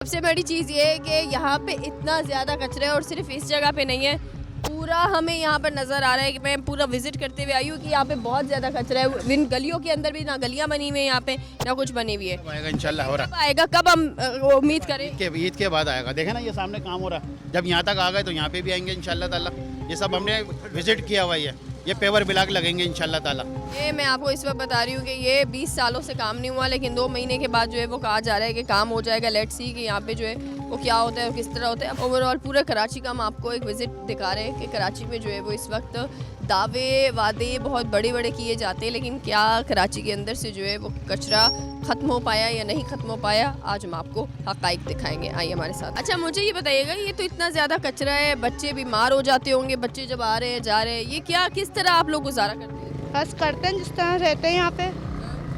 सबसे बड़ी चीज़ ये है कि यहाँ पे इतना ज़्यादा कचरा है और सिर्फ इस जगह पे नहीं है, पूरा हमें यहाँ पर नज़र आ रहा है कि मैं पूरा विजिट करते हुए आई हूँ कि यहाँ पे बहुत ज़्यादा कचरा है। इन गलियों के अंदर भी ना गलियाँ बनी हुई है यहाँ पे ना कुछ बनी हुई है। आएगा इंशाल्लाह हो रहा कब आएगा, कब हम उम्मीद करें? ईद के बाद आएगा। देखे ना ये सामने काम हो रहा है, जब यहाँ तक आ गए तो यहाँ पे भी आएंगे इंशाल्लाह ताला। ये सब हमने विजिट किया हुआ है, ये पेवर ब्लॉक लगेंगे इंशाल्लाह ताला। ये मैं आपको इस वक्त बता रही हूँ कि ये 20 सालों से काम नहीं हुआ, लेकिन 2 महीने के बाद जो है वो कहा जा रहा है कि काम हो जाएगा। लेट्स सी कि यहाँ पे जो है वो क्या होता है और किस तरह होता है। ओवरऑल पूरा कराची का हम आपको एक विज़िट दिखा रहे हैं कि कराची में जो है वो इस वक्त दावे वादे बहुत बड़े बड़े किए जाते हैं, लेकिन क्या कराची के अंदर से जो है वो कचरा ख़त्म हो पाया या नहीं ख़त्म हो पाया, आज हम आपको हक़ाइक़ दिखाएंगे। आइए हमारे साथ। अच्छा मुझे ये बताइएगा, ये तो इतना ज़्यादा कचरा है, बच्चे बीमार हो जाते होंगे, बच्चे जब आ रहे हैं जा रहे हैं, ये क्या किस तरह आप लोग गुजारा करते हैं? बस करते हैं जिस तरह रहते हैं यहाँ पे,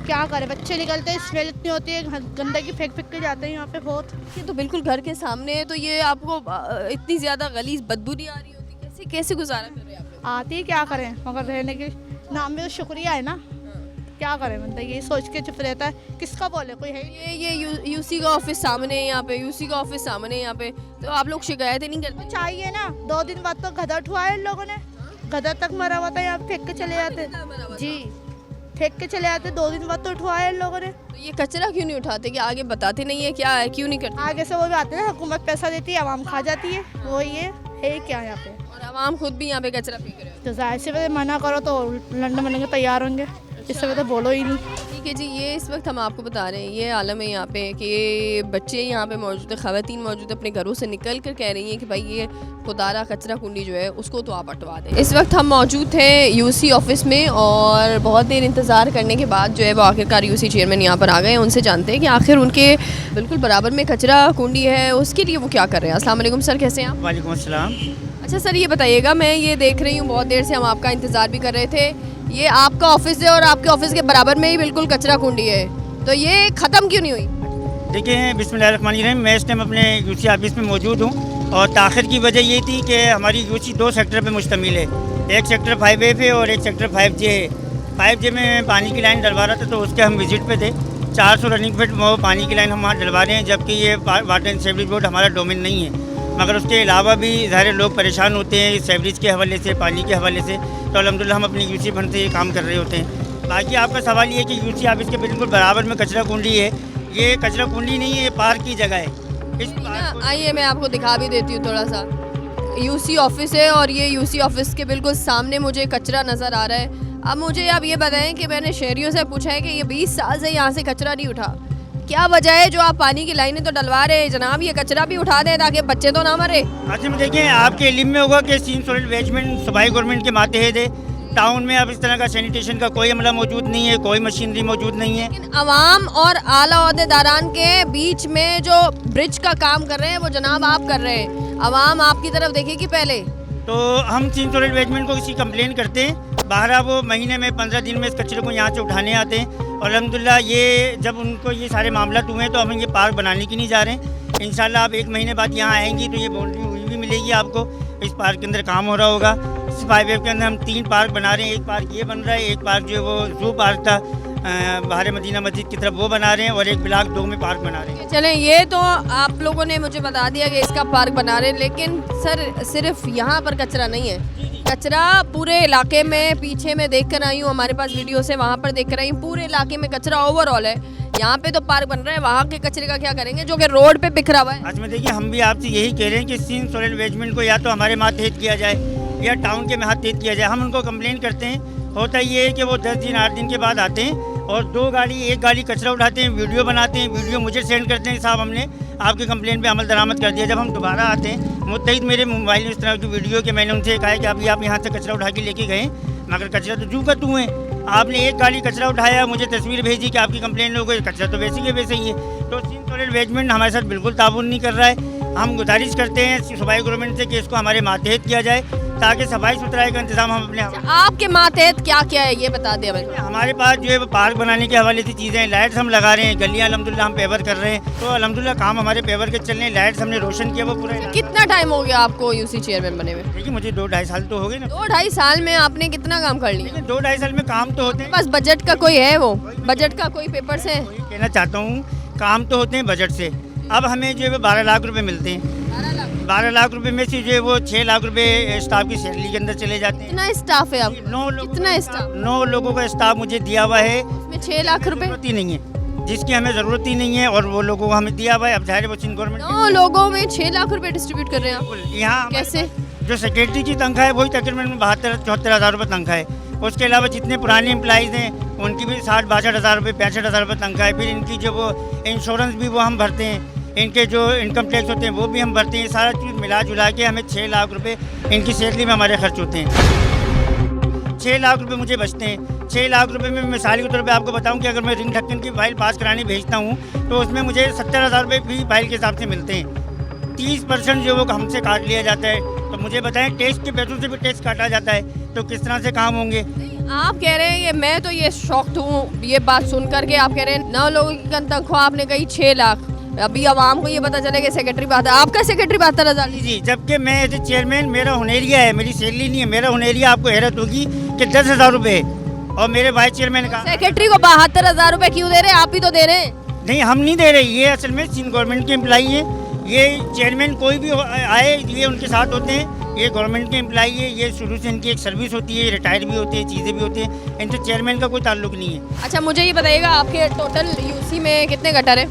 क्या करें। बच्चे निकलते हैं, स्मेल इतनी होती है, गंदगी फेंक फेंक के जाते हैं यहाँ पे बहुत। ये तो बिल्कुल घर के सामने है, तो ये आपको इतनी ज़्यादा गलीज़ बदबू नहीं आ रही होती? कैसे कैसे गुजारा कर रहे हैं आप लोग? आती है, क्या करें, मगर रहने के नाम में तो शुक्रिया है ना, क्या करें। बंदा यही सोच के चुप रहता है, किसका बोले, कोई है ही नहीं। ये यूसी का ऑफिस सामने है यहाँ पे, यूसी का ऑफिस सामने है यहाँ पे, तो आप लोग शिकायतें नहीं करते? चाहिए ना, 2 दिन बाद तो गधा उठवाया इन लोगों ने, गधा तक मरा हुआ था, यहाँ फेंक के चले जाते जी, फेंक के चले जाते। 2 दिन बाद तो उठवाया इन लोगों ने। तो ये कचरा क्यों नहीं उठाते कि आगे बताते नहीं है क्या है, क्यों नहीं करते? आगे से वो भी आते हैं, हुकूमत पैसा देती है, आवाम खा जाती है, वही है क्या यहाँ पे। और आवाम खुद भी यहाँ पे कचरा फेंक रहे हो? तो जाहिर सी वजह मना करो तो लंडन बनने के तैयार होंगे, इस वजह तो बोलो ही नहीं। ठीक है जी, ये इस वक्त हम आपको बता रहे हैं, ये आलम है यहाँ पे कि बच्चे यहाँ पे मौजूद है, ख़वातीन मौजूद है, अपने घरों से निकल कर कह रही हैं कि भाई ये खुदारा कचरा कुंडी जो है उसको तो आप हटवा दें। इस वक्त हम मौजूद थे यूसी ऑफिस में और बहुत देर इंतज़ार करने के बाद जो है वो आखिरकार यूसी चेयरमैन यहाँ पर आ गए। उनसे जानते हैं कि आखिर उनके बिल्कुल बराबर में कचरा कुंडी है, उसके लिए वो क्या कर रहे हैं। अस्सलाम वालेकुम सर, कैसे हैं आप? वालेकुम अस्सलाम। अच्छा सर, ये बताइएगा, मैं ये देख रही हूँ बहुत देर से हम आपका इंतज़ार भी कर रहे थे, ये आपका ऑफिस है और आपके ऑफिस के बराबर में ही बिल्कुल कचरा कुंडी है, तो ये ख़त्म क्यों नहीं हुई? देखिए बिस्मिल्लाहिर्रहमानिर्रहीम, मैं इस टाइम अपने यूसी ऑफिस में मौजूद हूँ और ताख़िर की वजह ये थी कि हमारी यूसी 2 सेक्टर पे मुश्तमिल है। एक सेक्टर 5A पे और एक सेक्टर 5J है। 5J में पानी की लाइन डलवा रहा था, तो उसके हम विज़िट पे थे। 400 रनिंग फीट वो पानी की लाइन हम वहाँ डलवा रहे हैं, जबकि ये वाटर एंड सीवरेज बोर्ड हमारा डोमेन नहीं है। मगर उसके अलावा भी ज़ाहिर लोग परेशान होते हैं सीवरेज के हवाले से, पानी के हवाले से, तो अल्हम्दुलिल्लाह हम अपनी यूसी फंड से ये काम कर रहे होते हैं। बाकी आपका सवाल ये है कि यूसी ऑफिस के बिल्कुल बराबर में कचरा कुंडी है। ये कचरा कुंडी नहीं है, ये पार्क की जगह है। इस पार्क को आइए मैं आपको दिखा भी देती हूँ थोड़ा सा। यूसी ऑफिस है और ये यूसी ऑफिस के बिल्कुल सामने मुझे कचरा नज़र आ रहा है। अब मुझे आप ये बताएं कि मैंने शहरियों से पूछा है कि ये 20 साल से यहाँ से कचरा नहीं उठा, क्या वजह है? जो आप पानी की लाइनें तो डलवा रहे हैं जनाब, ये कचरा भी उठा दें ताकि बच्चे तो ना मरे। अच्छा में देखिए, आपके इल्म में होगा कि सीन सोलर वेजमेंट सूबाई गवर्नमेंट के मातहत है। टाउन में अब इस तरह का सैनिटेशन का कोई अमला मौजूद नहीं है, कोई मशीनरी मौजूद नहीं है। लेकिन अवाम और आला ओहदेदारान के बीच में जो ब्रिज का काम कर रहे हैं वो जनाब आप कर रहे हैं। अवाम आपकी तरफ देखेगी पहले। तो हम सीन सोलर वेजमेंट को किसी कंप्लेन करते हैं, बाहर वो महीने में 15 दिन में इस कचरे को यहाँ से उठाने आते हैं। और अल्हम्दुलिल्लाह ये जब उनको ये सारे मामला हुए तो हम ये पार्क बनाने की नहीं जा रहे हैं। इंशाल्लाह आप 1 महीने बाद यहाँ आएंगी तो ये बाउंड्री हुई भी मिलेगी आपको। इस पार्क के अंदर काम हो रहा होगा। इस 5A के अंदर हम 3 पार्क बना रहे हैं। एक पार्क ये बन रहा है, एक पार्क जो है वो जू पार्क था बाहर मदीना मस्जिद की तरफ, वो बना रहे हैं, और एक ब्लॉक 2 में पार्क बना रहे हैं। चलें, ये तो आप लोगों ने मुझे बता दिया कि इसका पार्क बना रहे हैं, लेकिन सर सिर्फ यहाँ पर कचरा नहीं है, कचरा पूरे इलाके में, पीछे में देख कर आई हूँ, हमारे पास वीडियो से वहाँ पर देख कर आई हूँ, पूरे इलाके में कचरा ओवरऑल है। यहाँ पे तो पार्क बन रहा है, वहाँ के कचरे का क्या करेंगे जो कि रोड पे बिखरा हुआ है? आज में देखिए, हम भी आपसे यही कह रहे हैं कि सीन सोलर वेजमेंट को या तो हमारे मातहत किया जाए या टाउन के मातहत किया जाए। हम उनको कंप्लेन करते हैं, होता ये है कि वो 10 दिन 8 दिन के बाद आते हैं और 2 गाड़ी 1 गाड़ी कचरा उठाते हैं, वीडियो बनाते हैं, वीडियो मुझे सेंड करते हैं, साहब हमने आपके कंप्लेन पे अमल दरामद कर दिया। जब हम दोबारा आते हैं, मुत्तहिद मेरे मोबाइल में इस तरह की वीडियो के, मैंने उनसे कहा कि अभी आप यहाँ से कचरा उठा के लेके गए, मगर कचरा तो जू का तू है। आपने 1 गाड़ी कचरा उठाया, मुझे तस्वीर भेजी कि आपकी कंप्लेन हो गई, कचरा तो वैसे के वैसे ही है। तो सीन सोलर वेजमेंट हमारे साथ बिल्कुल ताउन नहीं कर रहा है। हम गुजारिश करते हैं सूबाई गवर्नमेंट से कि इसको हमारे मातहत किया जाए ताकि सफाई सुथराई का इंतजाम हम अपने आपके मातहत क्या क्या है ये बता दें हमें। हमारे पास जो है वो पार्क बनाने के हवाले से चीज़ें, लाइट्स हम लगा रहे हैं, गलियाँ अल्हम्दुलिल्लाह हम पेवर कर रहे हैं, तो अल्हम्दुलिल्लाह काम हमारे पेवर के चल रहे हैं। लाइट्स हमने रोशन किया वो पूरा। कितना टाइम हो गया आपको यूसी चेयरमैन बने हुए? देखिए मुझे 2-2.5 साल तो हो गए ना। 2-2.5 साल में आपने कितना काम कर लिया? लेकिन 2-2.5 साल में काम तो होते हैं। बस बजट का कोई है, वो बजट का कोई पेपर्स है? वही कहना चाहता हूँ, काम तो होते हैं बजट से। अब हमें जो है 12 लाख रुपए मिलते हैं। 12 लाख रुपए में से जो है वो 6 लाख रुपए स्टाफ की सैलरी के अंदर चले जाते हैं। कितना स्टाफ है आप? 9 लोगों का स्टाफ मुझे दिया हुआ है। इसमें 6 लाख रुपए जरूरत ही नहीं है, जिसकी हमें ज़रूरत ही नहीं है, और वो लोगों को हमें दिया हुआ है। अब जाहिर है वो सिंध गवर्नमेंट 9 लोगों में 6 लाख रुपए डिस्ट्रीब्यूट कर रहे हैं आप? यहाँ कैसे? जो सेक्रेटरी की तनख्वाह है वही तकरीबन 72-74 हज़ार रुपये तनख्वाह है। उसके अलावा जितने पुराने एम्प्लॉइज़ हैं उनकी भी 60-62 हज़ार रुपये 65 हज़ार रुपये तनख्वाह है। फिर इनकी जो वो इंश्योरेंस भी वो हम भरते हैं, इनके जो इनकम टैक्स होते हैं वो भी हम भरते हैं। सारा चीज़ मिला जुला के हमें 6 लाख रुपए इनकी सैलरी में हमारे खर्च होते हैं। 6 लाख रुपए मुझे बचते हैं। 6 लाख रुपए में मिसाल के तौर पे आपको बताऊं कि अगर मैं रिंग ढक्कन की फाइल पास कराने भेजता हूं तो उसमें मुझे 70 हज़ार रुपये भी फाइल के हिसाब से मिलते हैं। 30% जो वो हमसे काट लिया जाता है। तो मुझे बताएं, टैक्स के पैसों से भी टैक्स काटा जाता है, तो किस तरह से काम होंगे? आप कह रहे हैं ये, मैं तो ये शॉक्ड हूँ ये बात सुन करके। आप कह रहे हैं 9 लोगों की तनख्वाह, आपने कही 6 लाख। अभी आवाम को ये पता चले कि सेक्रेटरी बात है, आपका सेक्रेटरी 72,000 जी, जबकि मैं एज ए चेयरमैन, मेरा हुनेरिया है, मेरी सैलरी नहीं है। मेरा हुनेरिया आपको हैरत होगी कि 10,000 रुपये है, और मेरे वाइस चेयरमैन का सेक्रेटरी को 72,000 रुपए क्यों दे रहे हैं? आप ही तो दे रहे हैं। नहीं, हम नहीं दे रहे। ये असल में सिंध गवर्नमेंट के एम्प्लाई है। ये चेयरमैन कोई भी आए ये उनके साथ होते हैं। ये गवर्नमेंट के एम्प्लाई है। ये शुरू से इनकी एक सर्विस होती है, रिटायर भी होती है, चीज़ें भी होती हैं। इनसे चेयरमैन का कोई ताल्लुक नहीं है। अच्छा, मुझे ये बताइएगा आपके टोटल यूसी में कितने गटर है?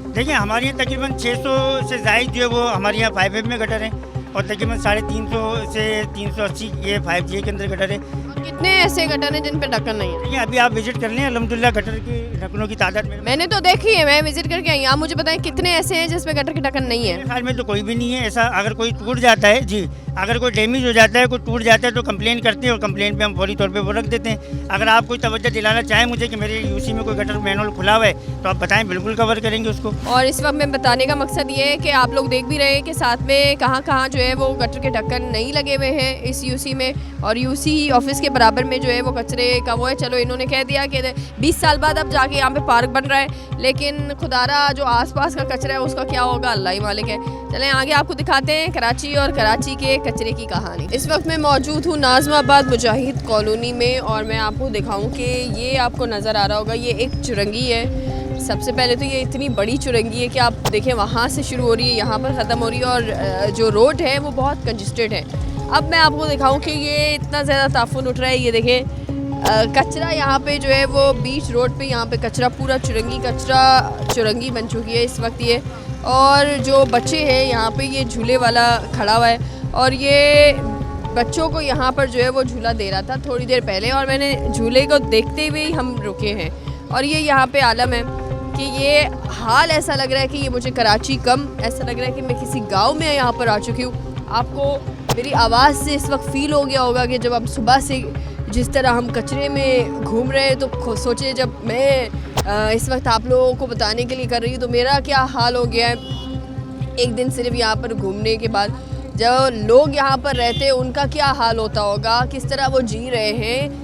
देखिए, हमारे यहाँ तकरीबन 600 से ज़ायद जो है वो हमारे यहाँ 5F में गटर हैं, और तकरीबन 350 से 380 ये 5G के अंदर गटर है। कितने ऐसे गटर हैं जिन पे ढक्कन नहीं है? देखिए, अभी आप विजिट कर लें, अल्हम्दुलिल्लाह गटर की ढक्कनों की तादाद मैंने तो देखी है, मैं विजिट करके आई। आप मुझे बताएं कितने ऐसे हैं जिसमें गटर की ढक्कन नहीं है? मेरे ख्याल में तो कोई भी नहीं है ऐसा। अगर कोई टूट जाता है, जी, अगर कोई डैमेज हो जाता है, कोई टूट जाता है, तो कंप्लेन करते हैं, और कंप्लेन पे हम फौरी तौर पे वो रख देते हैं। अगर आप कोई तवज्जो दिलाना चाहें मुझे कि मेरे यूसी में कोई गटर मैनुअल खुला हुआ है, तो आप बताएं, बिल्कुल कवर करेंगे उसको। और इस वक्त मैं बताने का मकसद ये है कि आप लोग देख भी रहे हैं कि साथ में कहाँ जो है वो गटर के ढक्कन नहीं लगे हुए हैं इस यूसी में। और यूसी ऑफिस के बराबर में जो है वो कचरे का वो है। चलो, इन्होंने कह दिया कि 20 साल बाद अब जाके यहाँ पे पार्क बन रहा है, लेकिन खुदारा जो आसपास का कचरा है उसका क्या होगा, अल्लाह ही मालिक है। चलें आगे आपको दिखाते हैं कराची और कराची के कचरे की कहानी। इस वक्त मैं मौजूद हूँ नाज़माबाद मुजाहिद कॉलोनी में, और मैं आपको दिखाऊं कि ये आपको नज़र आ रहा होगा, ये एक चुरंगी है। सबसे पहले तो ये इतनी बड़ी चुरंगी है कि आप देखें वहाँ से शुरू हो रही है, यहाँ पर ख़त्म हो रही है, और जो रोड है वो बहुत कंजस्टेड है। अब मैं आपको दिखाऊं कि ये इतना ज़्यादा ताफुन उठ रहा है। ये देखें, कचरा यहाँ पे जो है वो बीच रोड पे यहाँ पे कचरा, पूरा चुरंगी बन चुकी है इस वक्त ये। और जो बच्चे हैं यहाँ पे, ये झूले वाला खड़ा हुआ है, और ये बच्चों को यहाँ पर जो है वो झूला दे रहा था थोड़ी देर पहले, और मैंने झूले को देखते हुए ही हम रुके हैं। और ये यहाँ पे आलम है कि ये हाल ऐसा लग रहा है कि ये मुझे कराची कम, ऐसा लग रहा है कि मैं किसी गाँव में यहाँ पर आ चुकी हूँ। आपको मेरी आवाज़ से इस वक्त फ़ील हो गया होगा कि जब अब सुबह से जिस तरह हम कचरे में घूम रहे हैं, तो सोचिए जब मैं इस वक्त आप लोगों को बताने के लिए कर रही हूँ तो मेरा क्या हाल हो गया है। एक दिन सिर्फ यहाँ पर घूमने के बाद जो लोग यहाँ पर रहते हैं उनका क्या हाल होता होगा, किस तरह वो जी रहे हैं।